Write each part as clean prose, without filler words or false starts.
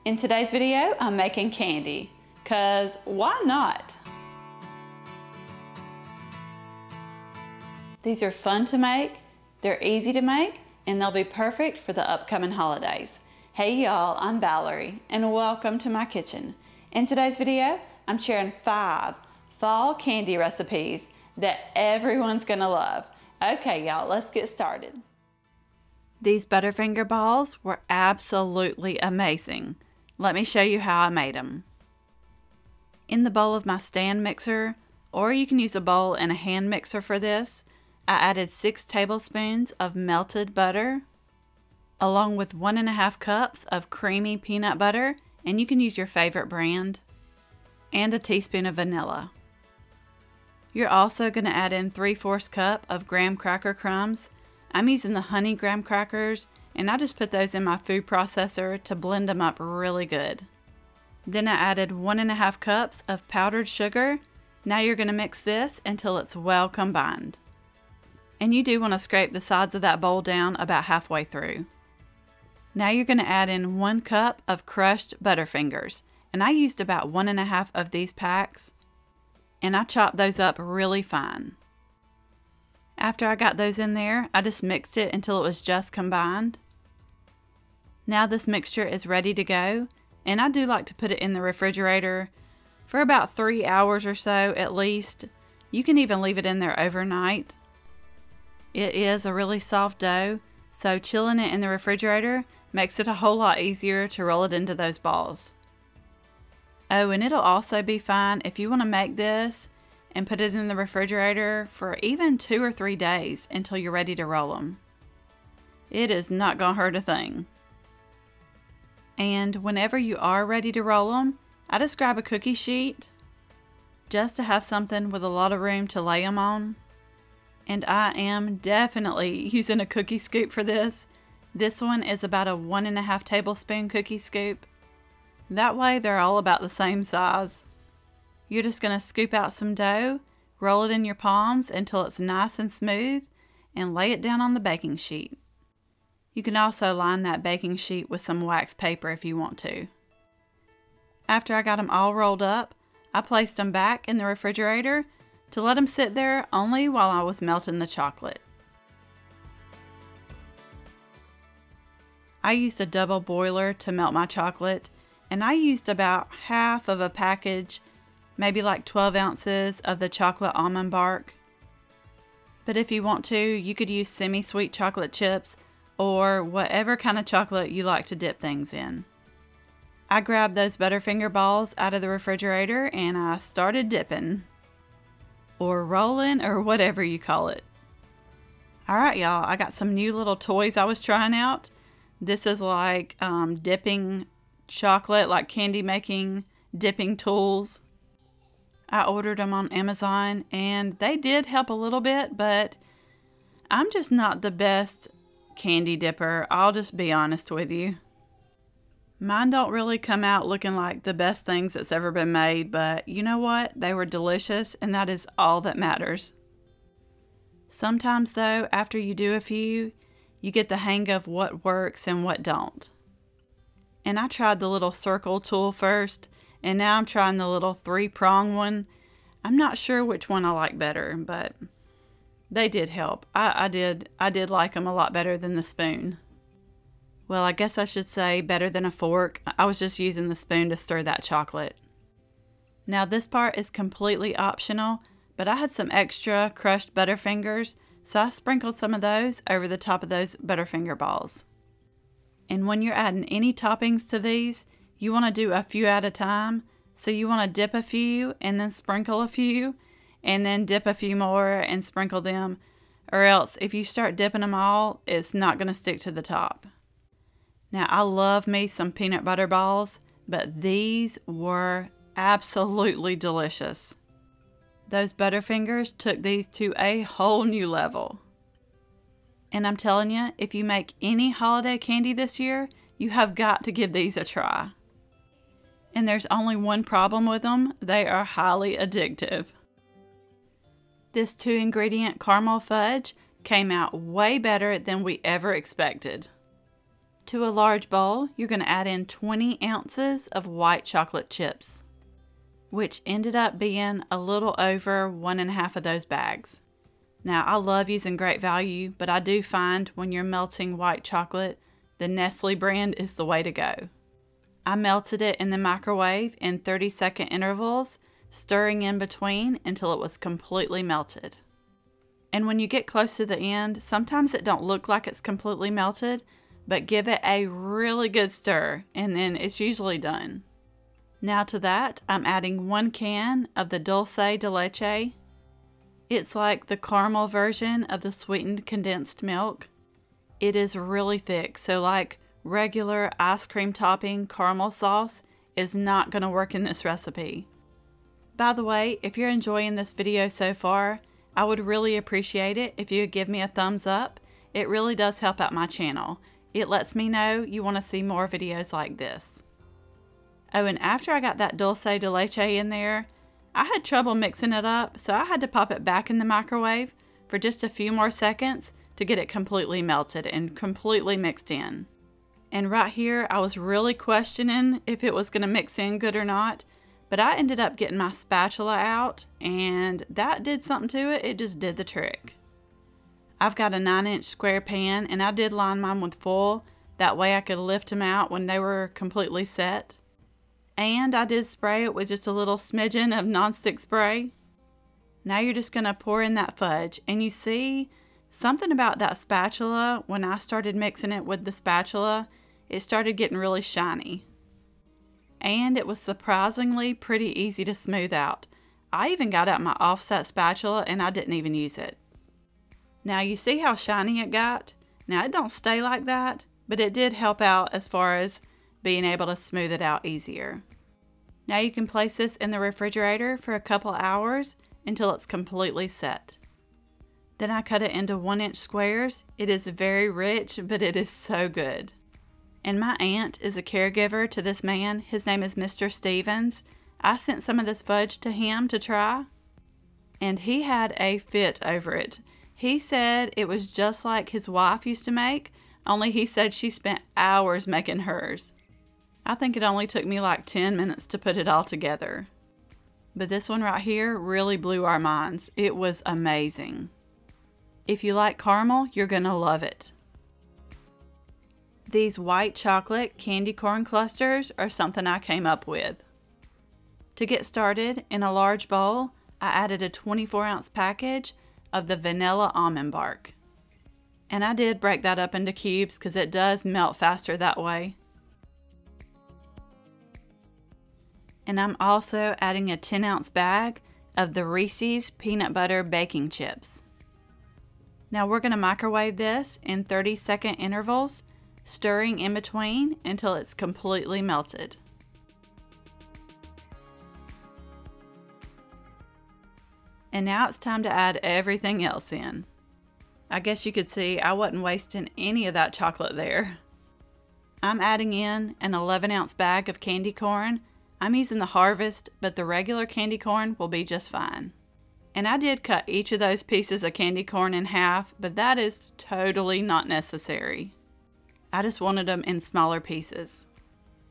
In today's video, I'm making candy, 'cause why not? These are fun to make, they're easy to make, and they'll be perfect for the upcoming holidays. Hey y'all, I'm Valerie, and welcome to my kitchen. In today's video, I'm sharing 5 fall candy recipes that everyone's gonna love. Okay y'all, let's get started. These Butterfinger balls were absolutely amazing. Let me show you how I made them. In the bowl of my stand mixer, or you can use a bowl and a hand mixer for this, I added 6 tablespoons of melted butter, along with 1½ cups of creamy peanut butter, and you can use your favorite brand, and a teaspoon of vanilla. You're also going to add in 3/4 cup of graham cracker crumbs. I'm using the honey graham crackers, and I just put those in my food processor to blend them up really good. Then I added 1½ cups of powdered sugar. Now you're going to mix this until it's well combined. And you do want to scrape the sides of that bowl down about halfway through. Now you're going to add in 1 cup of crushed Butterfingers, and I used about 1½ of these packs, and I chopped those up really fine. After I got those in there, I just mixed it until it was just combined. Now this mixture is ready to go, and I do like to put it in the refrigerator for about 3 hours or so at least. You can even leave it in there overnight. It is a really soft dough, so chilling it in the refrigerator makes it a whole lot easier to roll it into those balls. Oh, and it'll also be fine if you want to make this and put it in the refrigerator for even 2 or 3 days until you're ready to roll them. It is not going to hurt a thing. And whenever you are ready to roll them, I just grab a cookie sheet just to have something with a lot of room to lay them on. And I am definitely using a cookie scoop for this. This one is about a 1½ tablespoon cookie scoop. That way they're all about the same size. You're just going to scoop out some dough, roll it in your palms until it's nice and smooth, and lay it down on the baking sheet. You can also line that baking sheet with some wax paper if you want to. After I got them all rolled up, I placed them back in the refrigerator to let them sit there only while I was melting the chocolate. I used a double boiler to melt my chocolate, and I used about half of a package, maybe like 12 ounces of the chocolate almond bark. But if you want to, you could use semi-sweet chocolate chips or whatever kind of chocolate you like to dip things in. I grabbed those Butterfinger balls out of the refrigerator and I started dipping. Or rolling, or whatever you call it. Alright y'all, I got some new little toys I was trying out. This is like dipping chocolate, like candy making, dipping tools. I ordered them on Amazon and they did help a little bit, but I'm just not the best candy dipper. I'll just be honest with you. Mine don't really come out looking like the best things that's ever been made, but you know what? They were delicious, and that is all that matters. Sometimes though, after you do a few, you get the hang of what works and what don't. And I tried the little circle tool first, and now I'm trying the little 3-prong one. I'm not sure which one I like better, but they did help. I did like them a lot better than the spoon. Well, I guess I should say better than a fork. I was just using the spoon to stir that chocolate. Now this part is completely optional, but I had some extra crushed Butterfingers, so I sprinkled some of those over the top of those Butterfinger balls. And when you're adding any toppings to these, you want to do a few at a time. So you want to dip a few and then sprinkle a few, and then dip a few more and sprinkle them, or else if you start dipping them all, it's not going to stick to the top. Now I love me some peanut butter balls, but these were absolutely delicious. Those Butterfingers took these to a whole new level. And I'm telling you, if you make any holiday candy this year, you have got to give these a try. And there's only one problem with them: they are highly addictive. This 2-ingredient caramel fudge came out way better than we ever expected. To a large bowl, you're going to add in 20 ounces of white chocolate chips, which ended up being a little over 1.5 of those bags. Now, I love using Great Value, but I do find when you're melting white chocolate, the Nestle brand is the way to go. I melted it in the microwave in 30-second intervals, stirring in between until it was completely melted. And when you get close to the end, sometimes it don't look like it's completely melted, but give it a really good stir and then it's usually done. Now to that, I'm adding 1 can of the Dulce de Leche. It's like the caramel version of the sweetened condensed milk. It is really thick, so like regular ice cream topping caramel sauce is not going to work in this recipe. By the way, if you're enjoying this video so far, I would really appreciate it if you would give me a thumbs up. It really does help out my channel. It lets me know you want to see more videos like this. Oh, and after I got that Dulce de Leche in there, I had trouble mixing it up, so I had to pop it back in the microwave for just a few more seconds to get it completely melted and completely mixed in. And right here, I was really questioning if it was going to mix in good or not, but I ended up getting my spatula out, and that did something to it. It just did the trick. I've got a 9-inch square pan, and I did line mine with foil. That way I could lift them out when they were completely set. And I did spray it with just a little smidgen of nonstick spray. Now you're just going to pour in that fudge, and you see something about that spatula. When I started mixing it with the spatula, it started getting really shiny. And it was surprisingly pretty easy to smooth out. I even got out my offset spatula and I didn't even use it. Now you see how shiny it got? Now it don't stay like that, but it did help out as far as being able to smooth it out easier. Now you can place this in the refrigerator for a couple hours until it's completely set. Then I cut it into 1-inch squares. It is very rich, but it is so good. And my aunt is a caregiver to this man. His name is Mr. Stevens. I sent some of this fudge to him to try, and he had a fit over it. He said it was just like his wife used to make, only he said she spent hours making hers. I think it only took me like 10 minutes to put it all together. But this one right here really blew our minds. It was amazing. If you like caramel, you're gonna love it. These white chocolate candy corn clusters are something I came up with. To get started, in a large bowl, I added a 24-ounce package of the Vanilla Almond Bark. And I did break that up into cubes because it does melt faster that way. And I'm also adding a 10-ounce bag of the Reese's Peanut Butter Baking Chips. Now we're going to microwave this in 30-second intervals, stirring in between until it's completely melted. And now it's time to add everything else in. I guess you could see I wasn't wasting any of that chocolate there. I'm adding in an 11-ounce bag of candy corn. I'm using the Harvest, but the regular candy corn will be just fine. And I did cut each of those pieces of candy corn in half, but that is totally not necessary. I just wanted them in smaller pieces.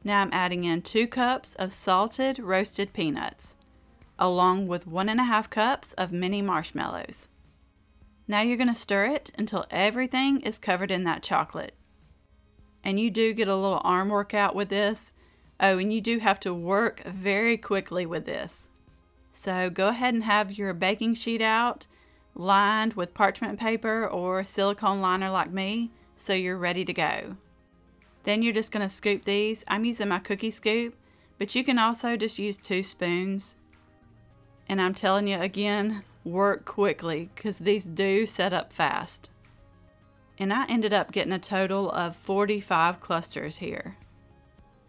Now I'm adding in 2 cups of salted roasted peanuts, along with 1.5 cups of mini marshmallows. Now you're going to stir it until everything is covered in that chocolate. And you do get a little arm workout with this. Oh, and you do have to work very quickly with this. So go ahead and have your baking sheet out, lined with parchment paper or silicone liner like me, so you're ready to go. Then you're just going to scoop these. I'm using my cookie scoop, but you can also just use 2 spoons. And I'm telling you again, work quickly because these do set up fast. And I ended up getting a total of 45 clusters here.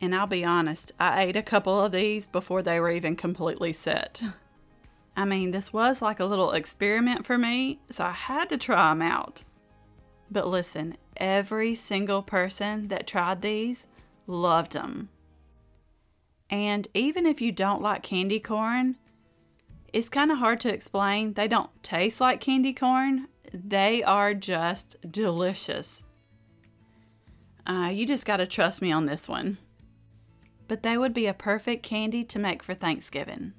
And I'll be honest, I ate a couple of these before they were even completely set. I mean, this was like a little experiment for me, so I had to try them out. But listen, every single person that tried these loved them. And even if you don't like candy corn, it's kind of hard to explain. They don't taste like candy corn. They are just delicious. You just gotta trust me on this one. But they would be a perfect candy to make for Thanksgiving.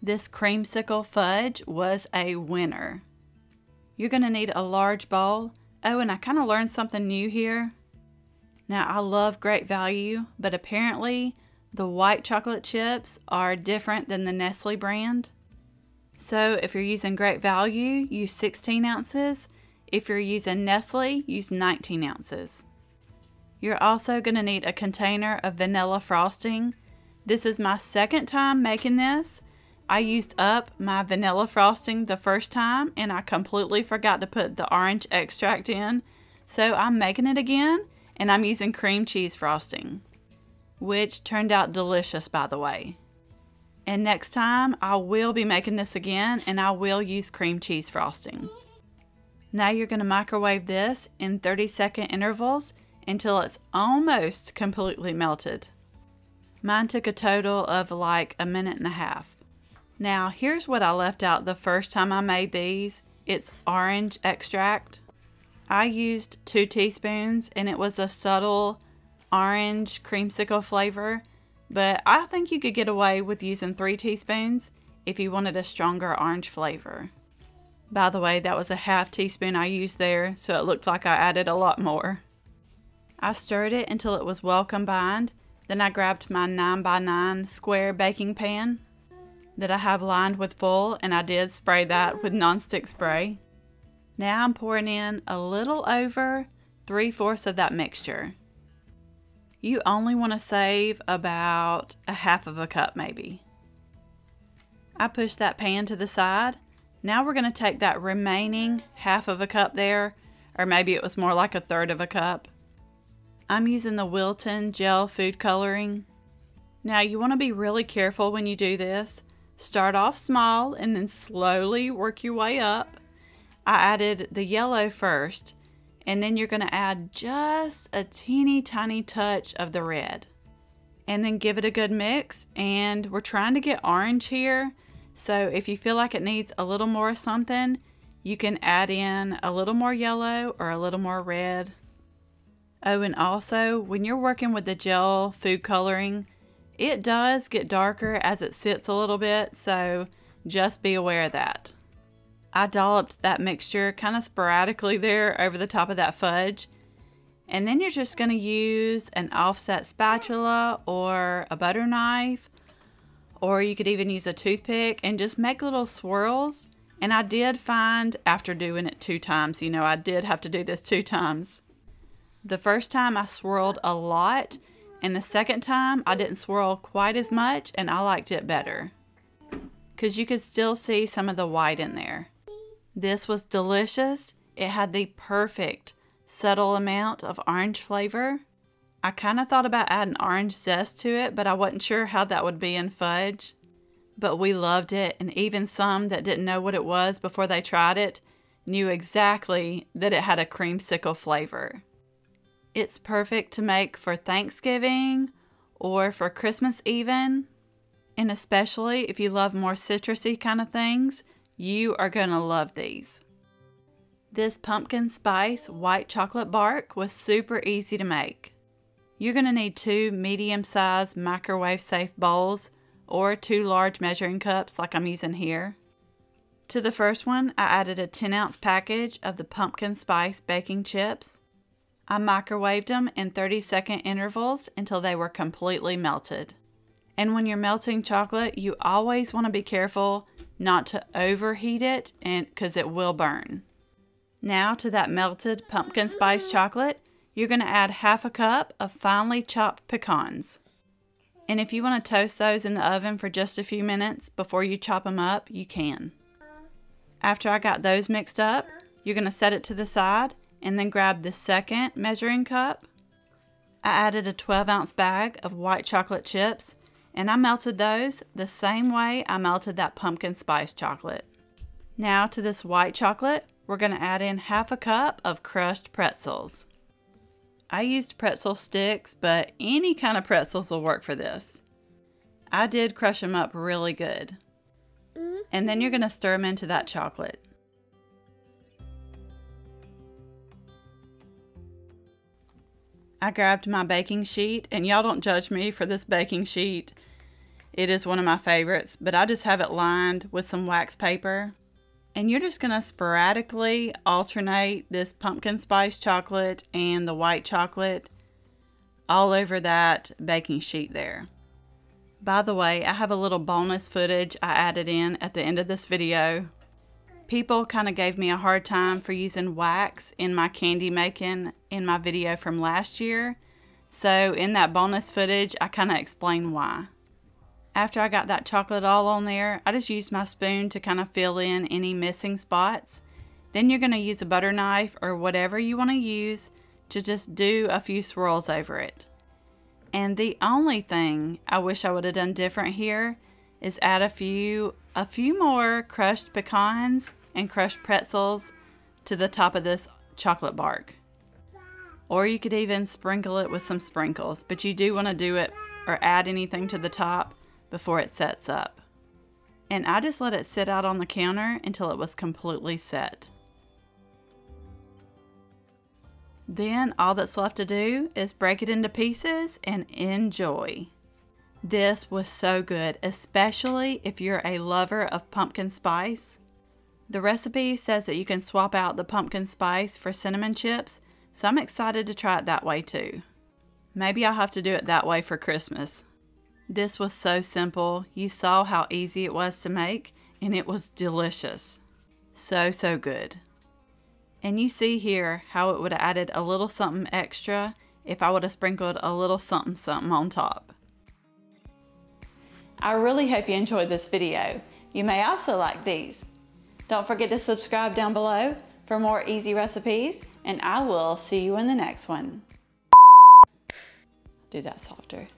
This Creamsicle Fudge was a winner. You're gonna need a large bowl. Oh, and I kind of learned something new here. Now, I love Great Value, but apparently the white chocolate chips are different than the Nestle brand. So if you're using Great Value, use 16 ounces. If you're using Nestle, use 19 ounces. You're also going to need a container of vanilla frosting. This is my second time making this. I used up my vanilla frosting the first time and I completely forgot to put the orange extract in. So I'm making it again and I'm using cream cheese frosting, which turned out delicious, by the way. And next time I will be making this again and I will use cream cheese frosting. Now you're going to microwave this in 30-second intervals until it's almost completely melted. Mine took a total of like a minute and a half. Now here's what I left out the first time I made these. It's orange extract. I used 2 teaspoons and it was a subtle orange creamsicle flavor, but I think you could get away with using 3 teaspoons if you wanted a stronger orange flavor. By the way, that was a ½ teaspoon I used there, so it looked like I added a lot more. I stirred it until it was well combined. Then I grabbed my 9x9 square baking pan that I have lined with foil, and I did spray that with nonstick spray. Now I'm pouring in a little over 3/4 of that mixture. You only want to save about a ½ cup maybe. I pushed that pan to the side. Now we're going to take that remaining ½ cup there, or maybe it was more like 1/3 cup. I'm using the Wilton gel food coloring. Now you want to be really careful when you do this. Start off small and then slowly work your way up. I added the yellow first, and then you're going to add just a teeny tiny touch of the red. And then give it a good mix, and we're trying to get orange here. So if you feel like it needs a little more something, you can add in a little more yellow or a little more red. Oh, and also when you're working with the gel food coloring, it does get darker as it sits a little bit, so just be aware of that. I dolloped that mixture kind of sporadically there over the top of that fudge. And then you're just going to use an offset spatula or a butter knife, or you could even use a toothpick and just make little swirls. And I did find after doing it 2 times, you know, I did have to do this 2 times. The first time I swirled a lot, and the second time I didn't swirl quite as much, and I liked it better because you could still see some of the white in there. This was delicious. It had the perfect subtle amount of orange flavor. I kind of thought about adding orange zest to it, but I wasn't sure how that would be in fudge. But we loved it, and even some that didn't know what it was before they tried it knew exactly that it had a creamsicle flavor. It's perfect to make for Thanksgiving or for Christmas even, and especially if you love more citrusy kind of things, you are going to love these. This pumpkin spice white chocolate bark was super easy to make. You're going to need 2 medium-sized microwave-safe bowls or 2 large measuring cups like I'm using here. To the first one, I added a 10-ounce package of the pumpkin spice baking chips. I microwaved them in 30-second intervals until they were completely melted. And when you're melting chocolate, you always want to be careful not to overheat it because it will burn. Now to that melted pumpkin spice chocolate, you're going to add ½ cup of finely chopped pecans. And if you want to toast those in the oven for just a few minutes before you chop them up, you can. After I got those mixed up, you're going to set it to the side and then grab the second measuring cup. I added a 12-ounce bag of white chocolate chips, and I melted those the same way I melted that pumpkin spice chocolate. Now to this white chocolate, we're going to add in ½ cup of crushed pretzels. I used pretzel sticks, but any kind of pretzels will work for this. I did crush them up really good. And then you're going to stir them into that chocolate. I grabbed my baking sheet, and y'all don't judge me for this baking sheet. It is one of my favorites, but I just have it lined with some wax paper. And you're just going to sporadically alternate this pumpkin spice chocolate and the white chocolate all over that baking sheet there. By the way, I have a little bonus footage I added in at the end of this video. People kind of gave me a hard time for using wax in my candy making in my video from last year. So in that bonus footage, I kind of explain why. After I got that chocolate all on there, I just used my spoon to kind of fill in any missing spots. Then you're going to use a butter knife or whatever you want to use to just do a few swirls over it. And the only thing I wish I would have done different here is add a few more crushed pecans and crushed pretzels to the top of this chocolate bark. Or you could even sprinkle it with some sprinkles, but you do want to do it or add anything to the top before it sets up. And I just let it sit out on the counter until it was completely set. Then all that's left to do is break it into pieces and enjoy. This was so good, especially if you're a lover of pumpkin spice. The recipe says that you can swap out the pumpkin spice for cinnamon chips, so I'm excited to try it that way too. Maybe I'll have to do it that way for Christmas. This was so simple. You saw how easy it was to make, and it was delicious. So good. And you see here how it would have added a little something extra if I would have sprinkled a little something on top. I really hope you enjoyed this video. You may also like these. Don't forget to subscribe down below for more easy recipes, and I will see you in the next one. Do that softer.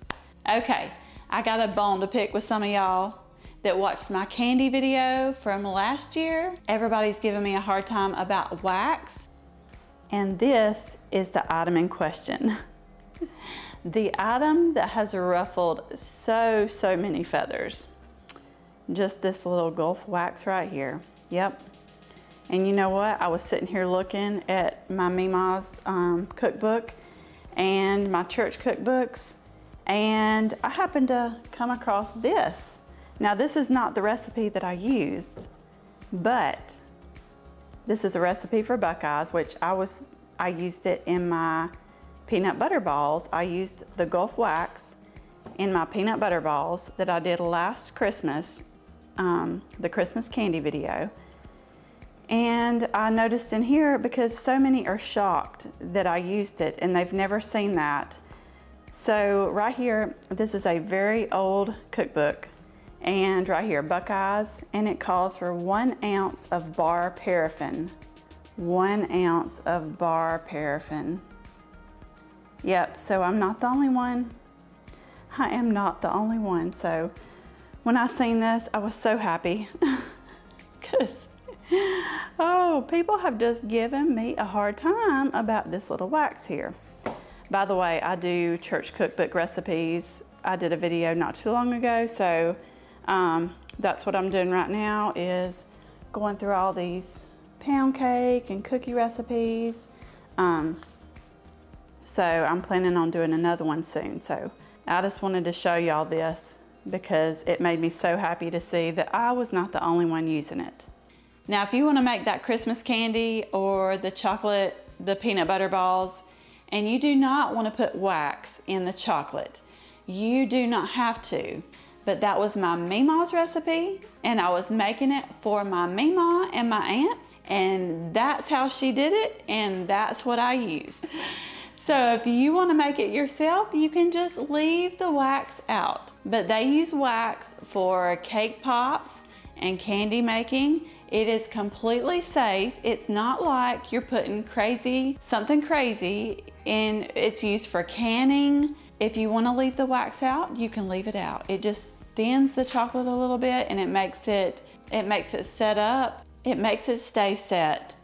Okay. I got a bone to pick with some of y'all that watched my candy video from last year. Everybody's giving me a hard time about wax. And this is the item in question. The item that has ruffled so many feathers. Just this little Gulf wax right here. Yep. And you know what? I was sitting here looking at my Mima's cookbook and my church cookbooks, and I happened to come across this. Now this is not the recipe that I used, but this is a recipe for Buckeyes, which I used it in my peanut butter balls. I used the Gulf wax in my peanut butter balls that I did last Christmas, the Christmas candy video. And I noticed in here, because so many are shocked that I used it and they've never seen that. So right here, this is a very old cookbook, and right here, Buckeyes, and it calls for 1 ounce of bar paraffin. 1 ounce of bar paraffin. Yep, so I'm not the only one. I am not the only one. So when I seen this, I was so happy because, oh, people have just given me a hard time about this little wax here. By the way, I do church cookbook recipes. I did a video not too long ago, so that's what I'm doing right now, is going through all these pound cake and cookie recipes. So I'm planning on doing another one soon. So I just wanted to show y'all this because it made me so happy to see that I was not the only one using it. Now, if you want to make that Christmas candy or the chocolate, the peanut butter balls, and you do not want to put wax in the chocolate, you do not have to. But that was my Mima's recipe, and I was making it for my Mima and my aunts, and that's how she did it, and that's what I used. So if you want to make it yourself, you can just leave the wax out. But they use wax for cake pops and candy making. It is completely safe. It's not like you're putting something crazy in. It's used for canning. If you want to leave the wax out, you can leave it out. It just thins the chocolate a little bit, and it makes it set up. It makes it stay set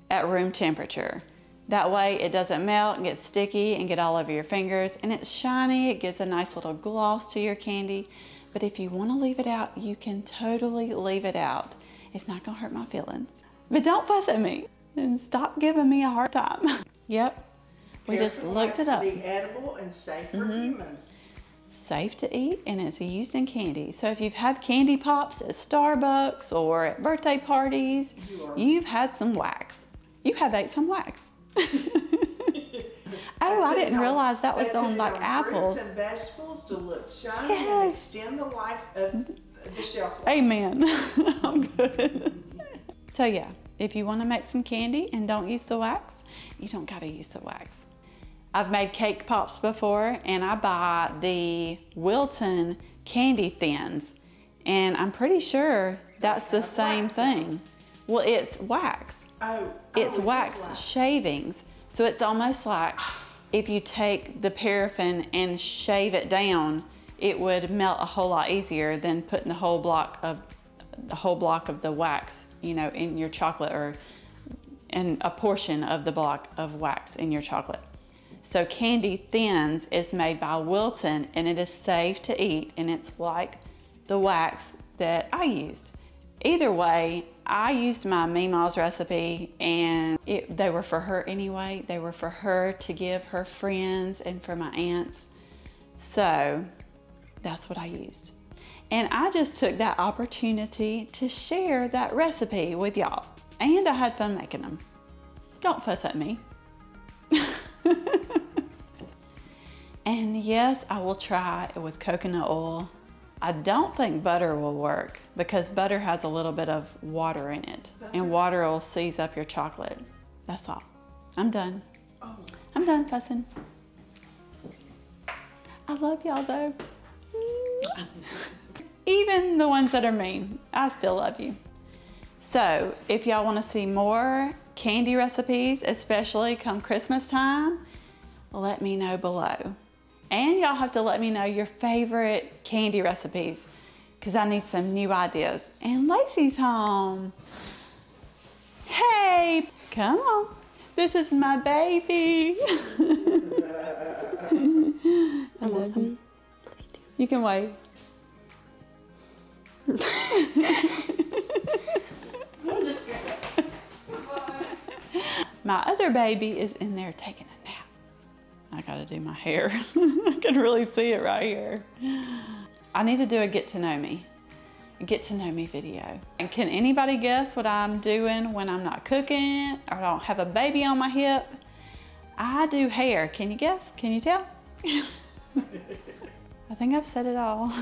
at room temperature. That way it doesn't melt and get sticky and get all over your fingers, and it's shiny. It gives a nice little gloss to your candy. But if you want to leave it out, you can totally leave it out. It's not gonna hurt my feelings. But don't fuss at me and stop giving me a hard time. Yep, We just looked it up. To be edible and safe for humans. Safe to eat, and it's used in candy. So if you've had candy pops at Starbucks or at birthday parties, you've had some wax. You have ate some wax. Oh, I didn't realize that was on like apples. Fruits and vegetables to look shiny and extend the life of the shelf life. Amen. I'm good. So yeah, if you want to make some candy and don't use the wax, you don't gotta use the wax. I've made cake pops before, and I buy the Wilton candy thins, and I'm pretty sure that's the same thing. Well, it's wax. It's wax shavings. So it's almost like if you take the paraffin and shave it down, it would melt a whole lot easier than putting the whole block of the wax, you know, in your chocolate, or in a portion of the block of wax in your chocolate. So Candy Thins is made by Wilton, and it is safe to eat, and it's like the wax that I used. Either way, I used my Meemaw's recipe, and they were for her anyway. They were for her to give her friends and for my aunts. So that's what I used. And I just took that opportunity to share that recipe with y'all. And I had fun making them. Don't fuss at me. And yes, I will try it with coconut oil. I don't think butter will work because butter has a little bit of water in it, and water will seize up your chocolate. That's all. I'm done. I'm done fussing. I love y'all though. Even the ones that are mean, I still love you. So if y'all want to see more candy recipes, especially come Christmas time, let me know below. And y'all have to let me know your favorite candy recipes, because I need some new ideas. And Lacey's home. Hey, come on. This is my baby. I love you. You can wave. My other baby is in there taking a nap. I gotta do my hair. I can really see it right here. I need to do a get to know me video. And can anybody guess what I'm doing when I'm not cooking or don't have a baby on my hip? I do hair. Can you guess? Can you tell? I think I've said it all.